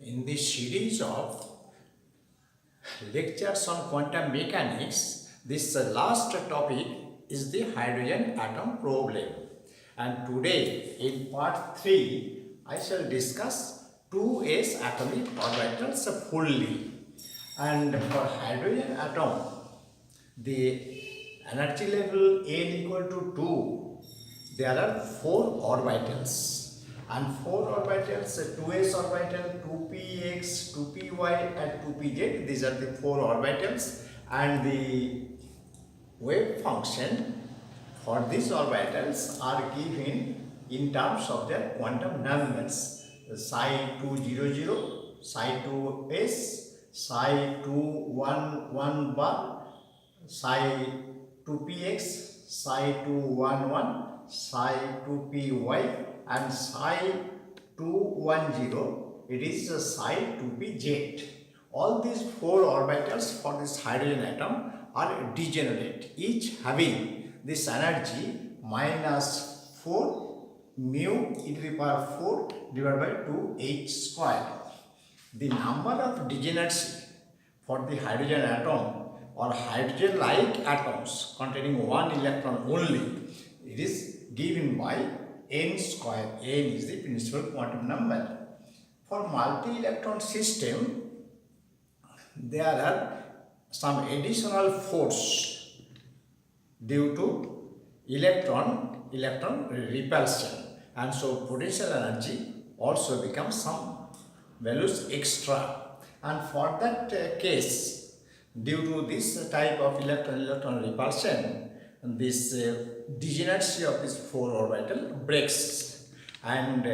In this series of lectures on quantum mechanics, this last topic is the hydrogen atom problem. And today, in part 3, I shall discuss 2s atomic orbitals fully. And for hydrogen atom, the energy level n equal to 2, there are 4 orbitals. And 4 orbitals, 2s orbital, 2px, 2py and 2pz, these are the 4 orbitals, and the wave function for these orbitals are given in terms of their quantum numbers, psi 200, psi 2s, psi 211 bar, psi 2px, psi 211, psi 2py and psi 210, it is psi 2pz. All these 4 orbitals for this hydrogen atom are degenerate, each having this energy minus 4 mu e to the power 4 divided by 2h square. The number of degeneracy for the hydrogen atom or hydrogen-like atoms containing 1 electron only, it is given by n square. N is the principal quantum number. For multi-electron system, there are some additional force due to electron repulsion, and so potential energy also becomes some values extra. And for that case, due to this type of electron repulsion, this degeneracy of this 4 orbital breaks, and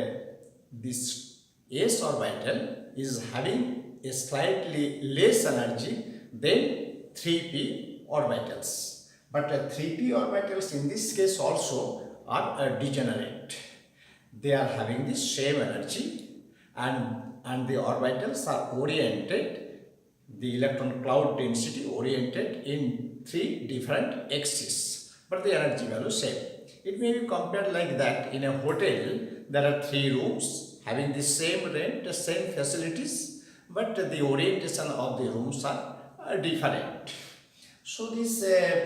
this s orbital is having a slightly less energy than 3p orbitals. But 3p orbitals in this case also are degenerate. They are having the same energy, and the orbitals are oriented, the electron cloud density oriented in 3 different axes, but the energy value same. It may be compared like that. In a hotel, there are 3 rooms having the same rent, the same facilities, but the orientation of the rooms are different. So this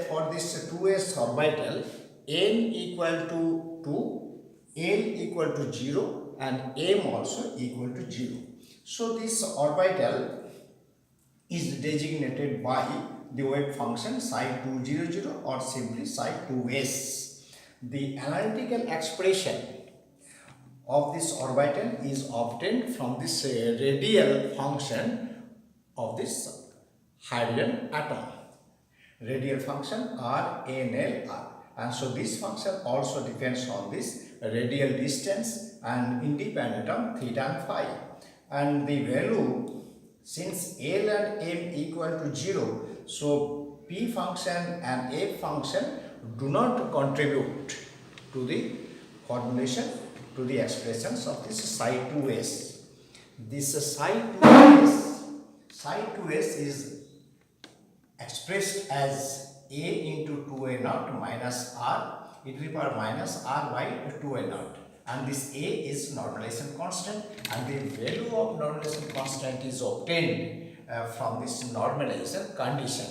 for this 2s orbital, n equal to 2, l equal to 0 and m also equal to 0. So this orbital is designated by the wave function psi 200 or simply psi 2s. The analytical expression of this orbital is obtained from this radial function of this hydrogen atom. Radial function RNLR, and so this function also depends on this radial distance and independent of theta and phi. And the value, since L and M equal to 0, so P function and F function do not contribute to the formulation, to the expressions of this psi 2s. This psi 2s is expressed as A into 2a naught minus R e to the power minus R by 2a naught. And this A is normalization constant, and the value of normalization constant is obtained from this normalization condition.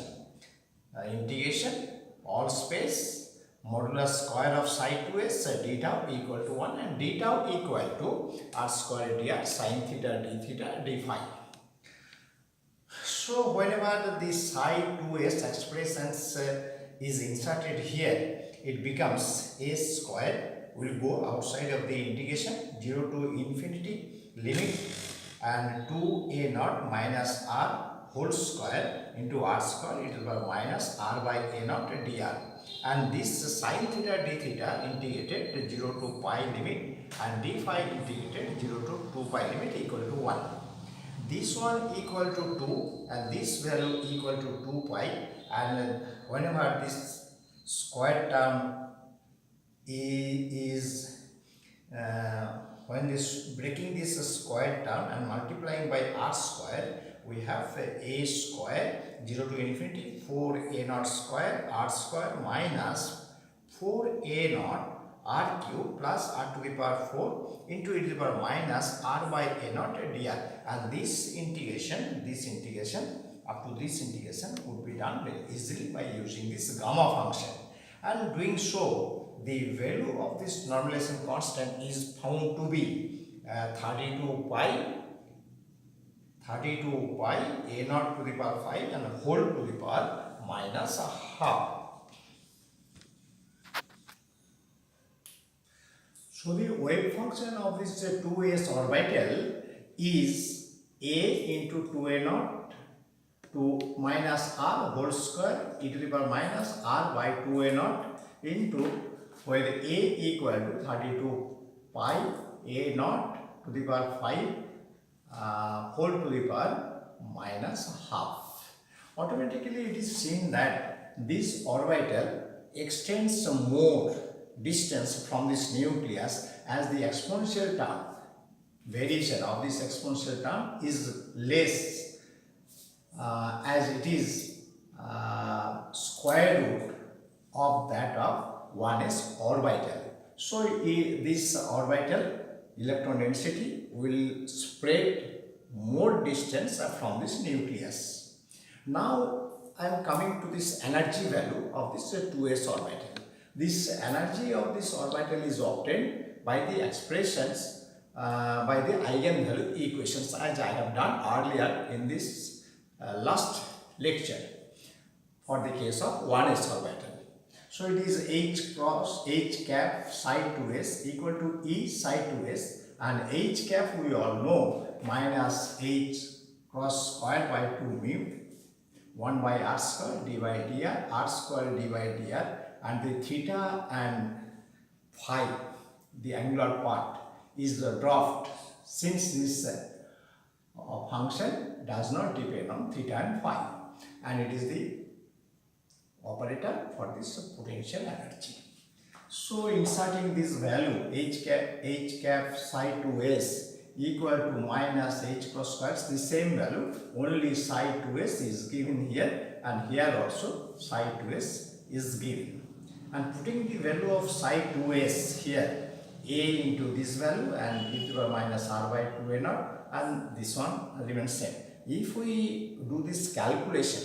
Integration all space modulus square of psi 2s d tau equal to 1 and d tau equal to r square dr sin theta d theta d phi. So whenever the psi 2s expressions is inserted here, it becomes a square will go outside of the integration 0 to infinity limit, and 2a naught minus r whole square into r square e to the power minus r by a naught dr, and this sin theta d theta integrated 0 to pi limit and d phi integrated 0 to 2 pi limit equal to 1. This one equal to 2 and this value equal to 2 pi, and whenever this square term is when this breaking this square term and multiplying by r square, we have a square 0 to infinity 4a naught square r square minus 4a naught r cube plus r to the power 4 into e to the power minus r by a naught dr, and this integration up to this integration would be done very easily by using this gamma function. And doing so, the value of this normalization constant is found to be 32 pi a naught to the power 5 and whole to the power minus a half. So the wave function of this 2s orbital is a into 2a naught to minus r whole square e to the power minus r by 2a naught into where a equal to 32 pi a naught to the power 5 whole to the power minus half. Automatically it is seen that this orbital extends some more distance from this nucleus as the exponential term, variation of this exponential term is less as it is square root of that of 1s orbital. So this orbital electron density will spread more distance from this nucleus. Now I am coming to this energy value of this 2s orbital. This energy of this orbital is obtained by the expressions by the eigenvalue equations, as I have done earlier in this last lecture for the case of 1s orbital. So it is h cross h cap psi 2s equal to e psi 2s, and h cap we all know minus h cross square by 2 mu 1 by r square d by dr, r square d by dr, and the theta and phi, the angular part, is dropped since this function does not depend on theta and phi, and it is the operator for this potential energy. So inserting this value h cap psi 2s equal to minus h cross square, the same value, only psi 2s is given here, and here also psi 2s is given. And putting the value of psi 2s here, a into this value and e to the power minus r by 2a naught, and this one remains same. If we do this calculation,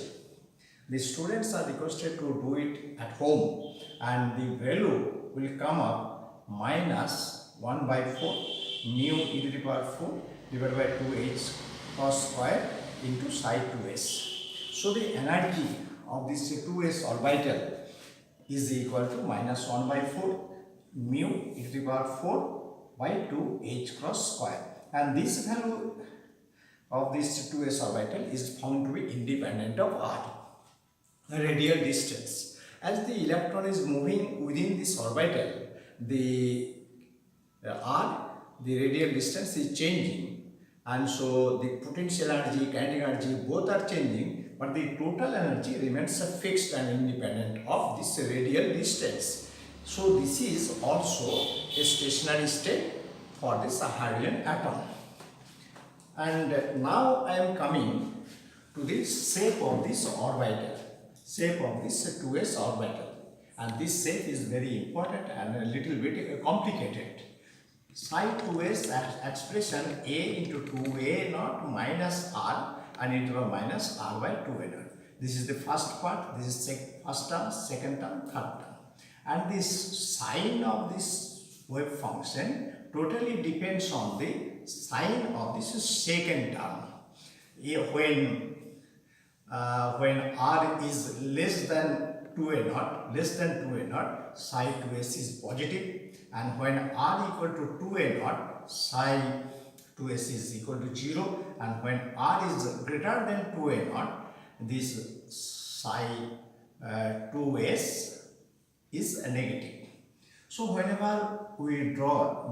the students are requested to do it at home, and the value will come up minus 1 by 4 mu e to the power 4 divided by 2h cos square into psi 2s. So the energy of this 2s orbital is equal to minus 1 by 4 mu e to the power 4 by 2 h cross square, and this value of this 2s orbital is found to be independent of r, the radial distance. As the electron is moving within this orbital, the r, the radial distance is changing, and so the potential energy, kinetic energy, both are changing, but the total energy remains fixed and independent of this radial distance. So this is also a stationary state for this hydrogen atom. And now I am coming to the shape of this orbital, shape of this 2s orbital, and this shape is very important and a little bit complicated. Psi 2s expression a into 2a naught minus r and into a minus r by 2a naught. This is the first part, this is first term, second term, third term. And this sign of this wave function totally depends on the sign of this second term. When r is less than 2a naught, psi 2s is positive, and when r equal to 2a naught, psi 2s is equal to 0, and when r is greater than 2a naught, this psi 2s is negative. So whenever we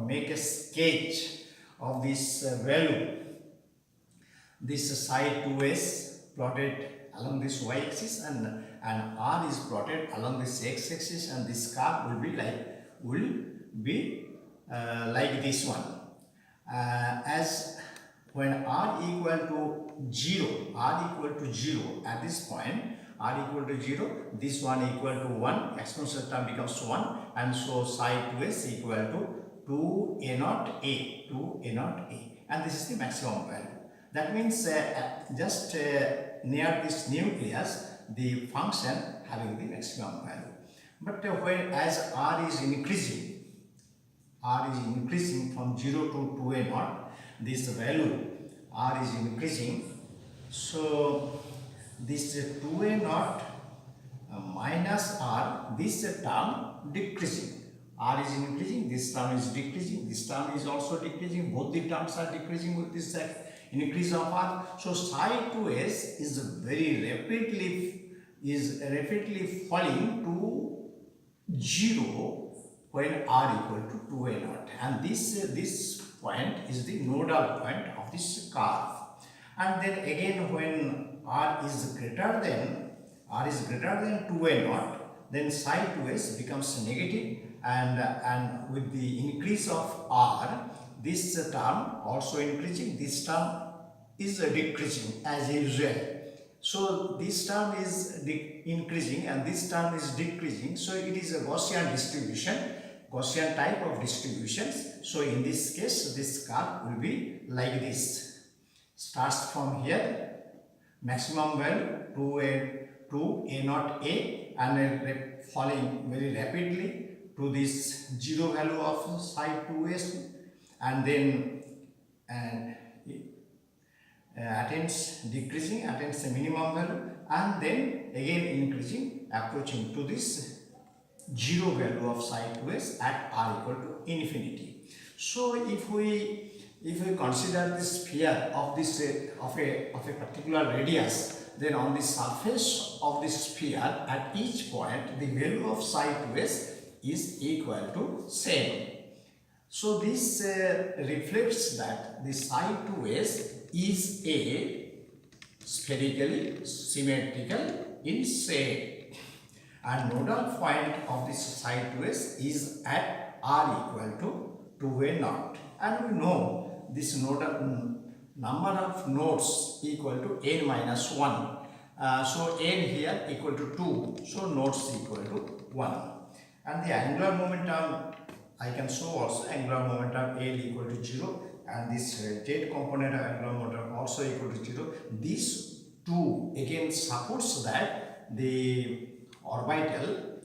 make a sketch of this value, this psi 2s plotted along this y-axis and r is plotted along this x-axis, and this curve will be like this one. As when r equal to 0 at this point, r equal to 0, this one equal to 1, exponential term becomes 1, and so psi 2s equal to 2a naught a, 2a naught a, and this is the maximum value. That means just near this nucleus, the function having the maximum value. But when as r is increasing from 0 to 2a naught, this value r is increasing, so this 2a naught minus r, this term decreasing. R is increasing, this term is decreasing, this term is also decreasing, both the terms are decreasing with this increase of r. So psi 2s is rapidly falling to 0 when r equal to 2a naught, and this point is the nodal point of this curve. And then again, when r is greater than 2a naught, then psi 2s becomes negative, and with the increase of r, this term also increasing, this term is decreasing as usual. So this term is increasing and this term is decreasing, so it is a Gaussian distribution, Gaussian type of distributions. So in this case, this curve will be like this. Starts from here, maximum value to a naught a, and falling very rapidly to this 0 value of psi 2s, and then attains the minimum value, and then again increasing, approaching to this 0 value of psi 2s at r equal to infinity. So if we consider the sphere of this of a particular radius, then on the surface of this sphere at each point the value of psi 2s is equal to same. So this reflects that the psi 2s is a spherically symmetrical in shape, and nodal point of this psi 2s is at r equal to 2a naught, and we know this nodal number of nodes equal to n minus 1. So n here equal to 2, so nodes equal to 1. And the angular momentum, I can show also angular momentum L equal to 0, and this z component of angular momentum also equal to 0. These two again supports that the orbital,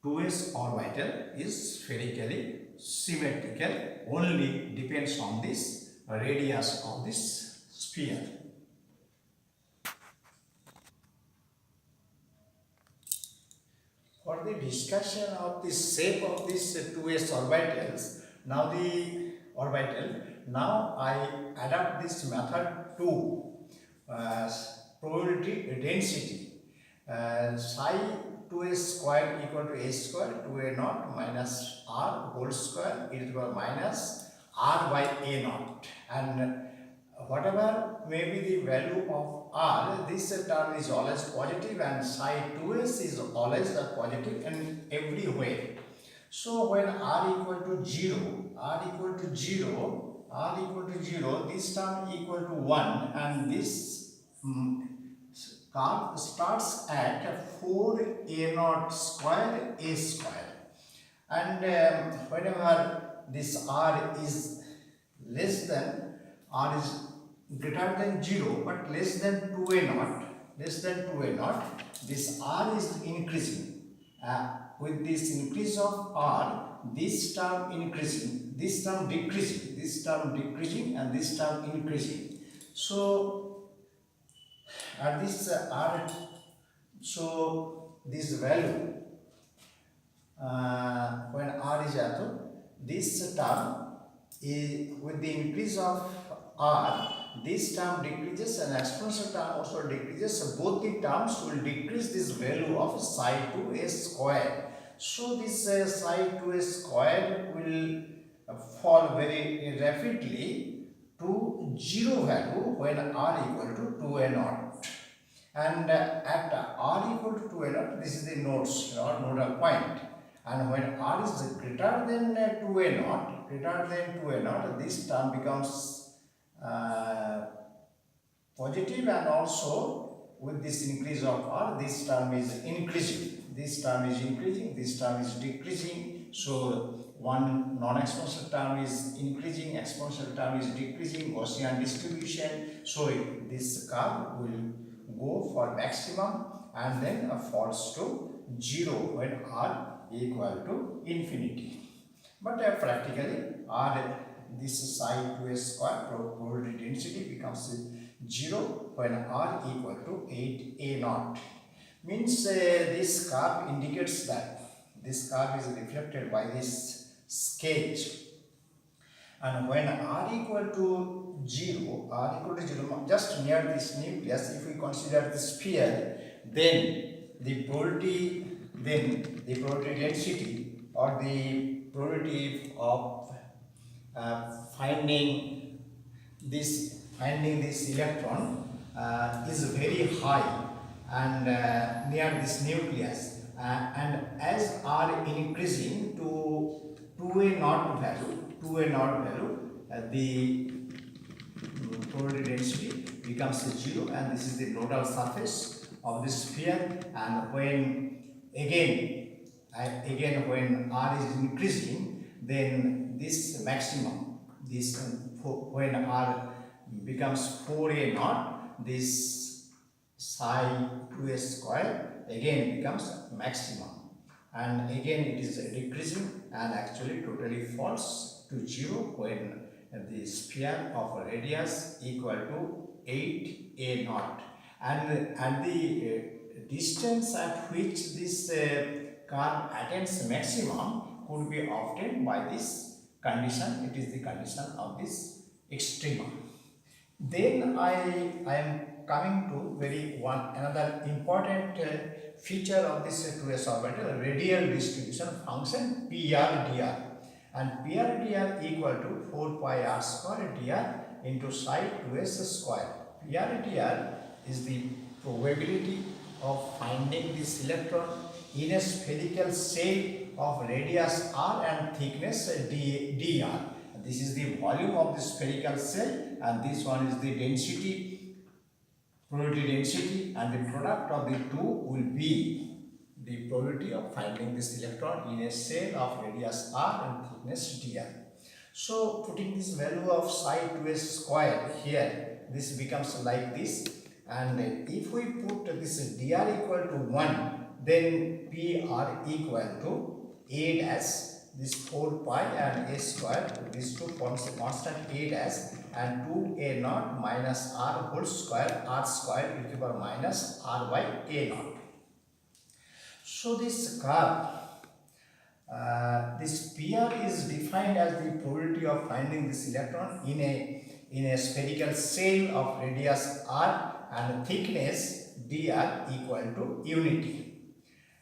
2s orbital is spherically symmetrical, only depends on this radius of this sphere. For the discussion of the shape of these 2s orbitals, now I adapt this method to probability density. Psi 2s square equal to a square 2a naught minus r whole square e to the power minus r by a naught, and whatever may be the value of r, this term is always positive, and psi 2s is always positive in every way. So when r equal to 0, this term equal to 1, and this curve starts at 4a naught square a square, and whenever this r is greater than 0 but less than 2a naught, this r is increasing. With this increase of r, this term increasing, this term decreasing, and this term increasing. So at this r, so this value when r is at, this term is with the increase of r, this term decreases and exponential term also decreases. So both the terms will decrease this value of psi 2s square. So this psi 2s square will fall very rapidly to 0 value when r equal to 2a naught. And at r equal to 2a naught, this is the nodes or nodal point. And when r is greater than 2a naught, this term becomes positive, and also with this increase of r, this term is increasing. This term is increasing, this term is decreasing. So one non-exponential term is increasing, exponential term is decreasing, Gaussian distribution. So this curve will go for maximum and then falls to 0 when r equal to infinity. But practically r, this psi 2a square probability density becomes 0 when r equal to 8a naught. Means this curve indicates that this curve is reflected by this sketch, and when r equal to 0, just near this nucleus, if we consider the sphere, then the probability density or the probability of finding this electron is very high and near this nucleus, and as r increasing to 2a naught value, the probability density becomes 0, and this is the nodal surface of the sphere. And when again when r is increasing, then this maximum, when r becomes 4a naught, this psi 2a square again becomes maximum, and again it is decreasing and actually totally falls to 0 when the sphere of radius equal to 8a naught, and the distance at which this curve attains maximum could be obtained by this condition. It is the condition of this extrema. Then I am coming to another important feature of this 2s orbital, radial distribution function pr/dr, and pr/dr equal to 4 pi r square dr into psi 2s square. pr/dr is the probability of finding this electron in a spherical shell of radius r and thickness dr. This is the volume of the spherical shell, and this one is the density, probability density, and the product of the two will be the probability of finding this electron in a shell of radius r and thickness dr. So putting this value of psi 2s square here, this becomes like this, and if we put this dr equal to 1, then pr equal to a dash, this 4 pi and a square, these two forms a constant a dash, and 2a naught minus r whole square, r square e to the power minus r by a naught. So this curve, this pr is defined as the probability of finding this electron in a spherical shell of radius r and thickness dr equal to unity.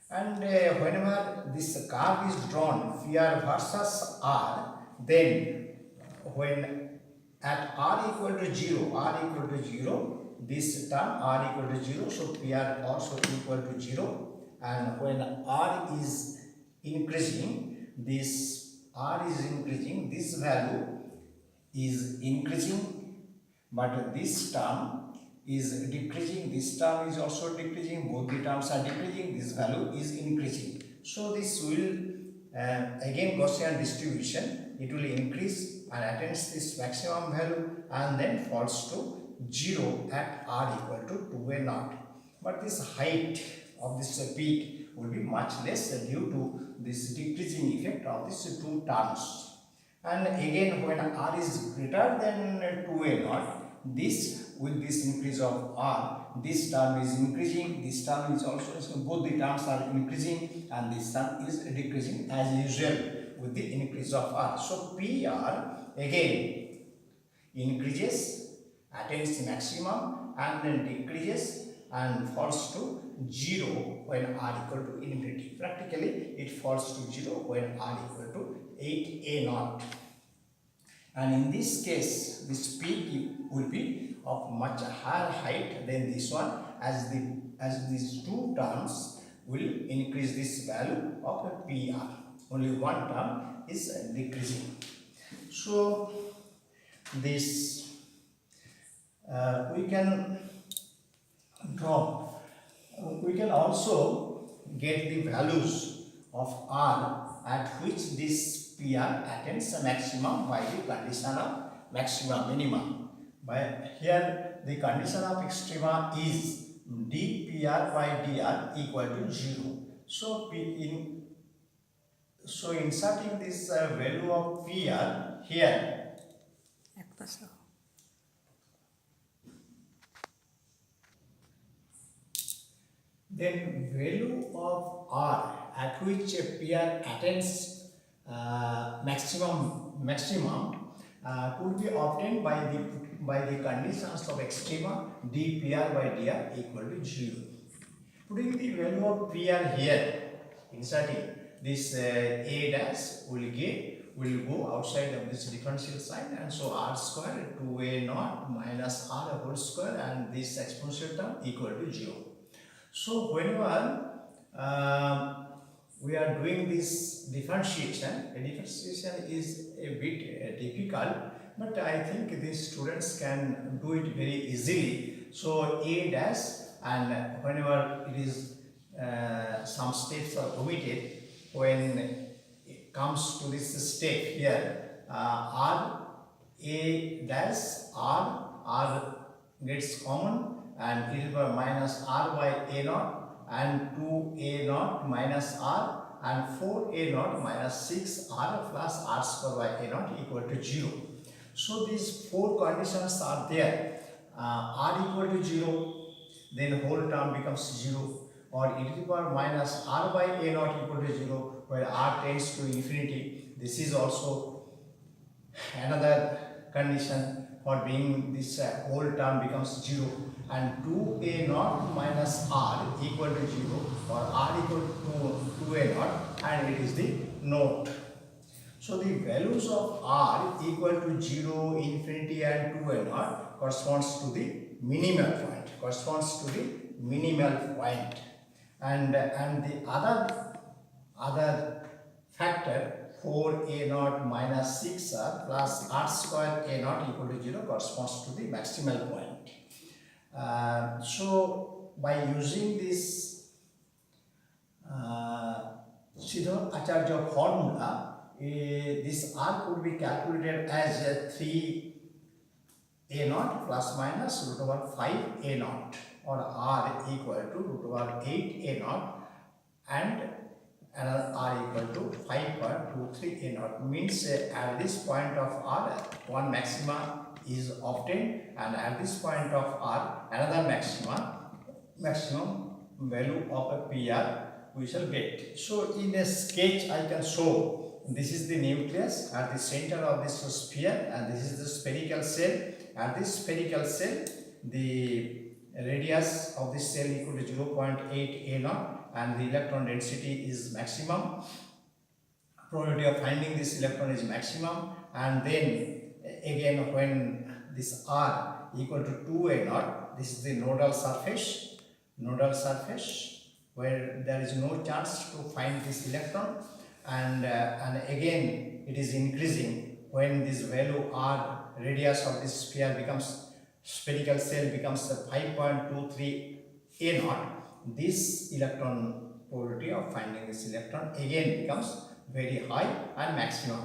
And whenever this curve is drawn pr versus r, then when at r equal to 0, this term r equal to 0, so pr also equal to 0, and when r is increasing, this value is increasing, but this term is decreasing, this term is also decreasing, both the terms are decreasing, this value is increasing. So this will again Gaussian distribution, it will increase and attains this maximum value and then falls to 0 at r equal to 2a naught. But this height of this peak will be much less due to this decreasing effect of these two terms. And again when r is greater than 2a naught, with this increase of r, this term is increasing, this term is also, both the terms are increasing and this term is decreasing as usual with the increase of r. So pr again increases, attains maximum and then decreases and falls to 0 when r equal to infinity. Practically it falls to 0 when r equal to 8a naught. And in this case, this peak will be of much higher height than this one, as these two terms will increase this value of PR. Only one term is decreasing. So this we can draw we can also get the values of R at which this PR attains a maximum by the condition of maxima minima. By here the condition of extrema is dPr by dr equal to 0. So inserting this value of PR here, then value of R at which PR attains maximum could be obtained by the conditions of extrema dPr by dr equal to 0. Putting the value of PR here, inserting this A dash will go outside of this differential sign, and so R square 2A naught minus R whole square and this exponential term equal to 0. So whenever we are doing this differentiation, a differentiation is a bit difficult, but I think these students can do it very easily. So A dash, and whenever it is some steps are omitted, when it comes to this step here, R A dash R gets common, and e to the power minus R by A naught, and 2A naught minus R, and 4A naught minus 6R plus R square by A naught equal to 0. So these four conditions are there. R equal to 0, then whole term becomes 0, or e to the power minus R by A naught equal to 0, where R tends to infinity. This is also another condition for being this whole term becomes 0, and 2A naught minus R equal to 0, or R equal to 2A naught, and it is the note. So the values of R equal to 0, infinity and 2A naught corresponds to the minimal point, and the other factor 4A naught minus 6R plus R square A naught equal to 0 corresponds to the maximal point. So by using this Sidor-Acharya formula, this R could be calculated as 3A naught plus minus root over 5A naught, or R equal to root over 8A naught, and another R equal to 5.23A naught. Means at this point of R, one maxima is obtained, and at this point of R, another maximum value of a PR we shall get. So in a sketch I can show, this is the nucleus at the center of this sphere, and this is the spherical cell. At this spherical cell, the radius of this cell equal to 0.8 A naught, and the electron density is maximum. Probability of finding this electron is maximum, and then again when this R equal to 2A naught, this is the nodal surface where there is no chance to find this electron, and again it is increasing when this value R, radius of this sphere becomes, spherical cell becomes 5.23 A naught. This electron probability of finding this electron again becomes very high and maximum.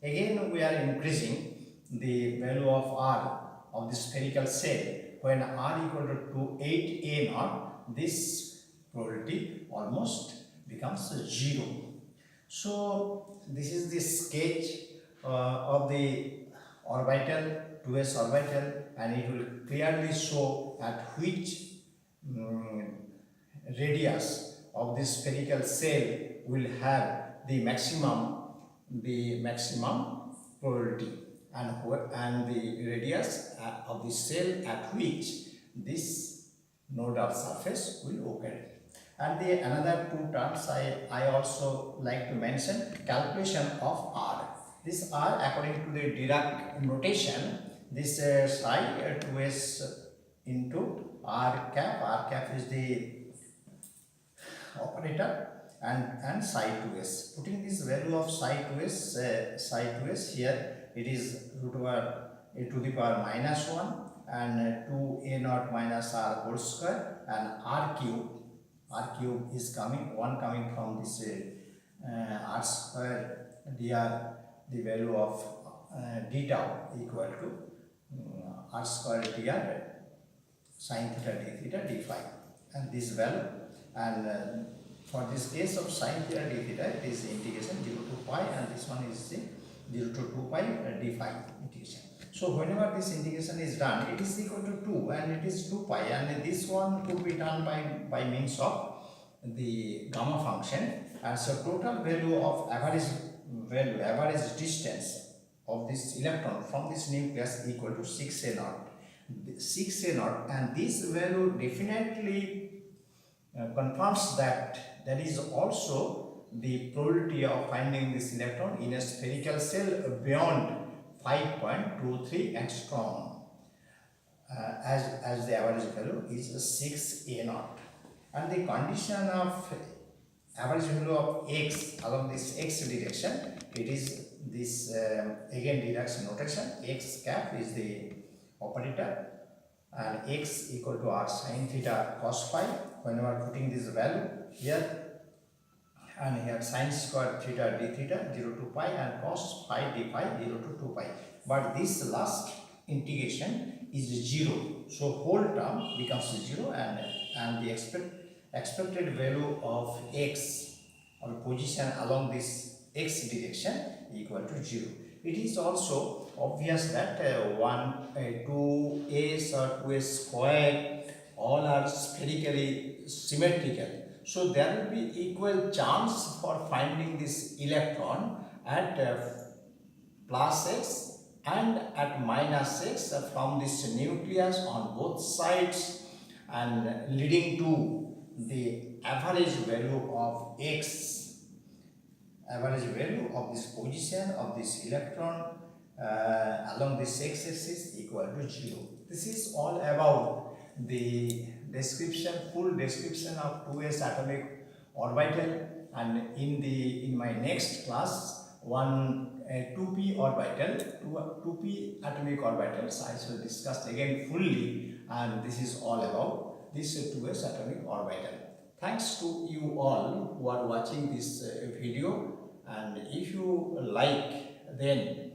Again we are increasing the value of R of the spherical cell. When R equal to 8A naught, this probability almost becomes 0. So this is the sketch of the orbital, 2s orbital, and it will clearly show at which radius of this spherical cell will have the maximum probability, and the radius of the cell at which this nodal surface will occur. And the another two terms I also like to mention: calculation of R. This R, according to the Dirac notation, this psi 2s into R cap is the operator, and psi 2s. Putting this value of psi 2s here, it is root over a to the power minus 1 and 2A naught minus R whole square, and R cube r cube is coming, 1 coming from this r square dr, the value of d tau equal to r square dr sin theta d theta d phi, and this value, and for this case of sin theta d theta it is integration 0 to pi, and this one is 0 to 2 pi d phi integration. So whenever this integration is done, it is equal to 2 and it is 2 pi, and this one could be done by means of the gamma function, and so total value of average distance of this electron from this nucleus equal to 6a naught. 6a naught, and this value definitely confirms that there is also the probability of finding this electron in a spherical cell beyond 5.23 angstrom, as the average value is 6a naught, and the condition of average value of x along this x direction, it is this eigen notation. X cap is the operator, and x equal to r sin theta cos phi. Whenever putting this value here and here, sin square theta d theta 0 to pi, and cos phi d phi 0 to 2 pi. But this last integration is 0, so whole term becomes 0, and the expected value of x or position along this x direction equal to 0. It is also obvious that 2a or 2a square all are spherically symmetrical. So there will be equal chance for finding this electron at plus x and at minus x from this nucleus on both sides, and leading to the average value of x, average value of this position of this electron along this x-axis equal to 0. This is all about the description, full description of 2s atomic orbital, and in my next class 2p orbital, 2p atomic orbitals I shall discuss again fully, and this is all about this 2s atomic orbital. Thanks to you all who are watching this video, and if you like, then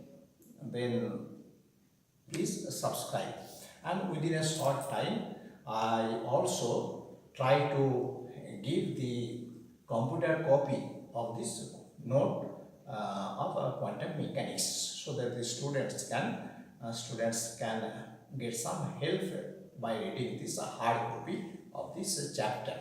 please subscribe. And within a short time, I also try to give the computer copy of this note of quantum mechanics, so that the students can get some help by reading this hard copy of this chapter.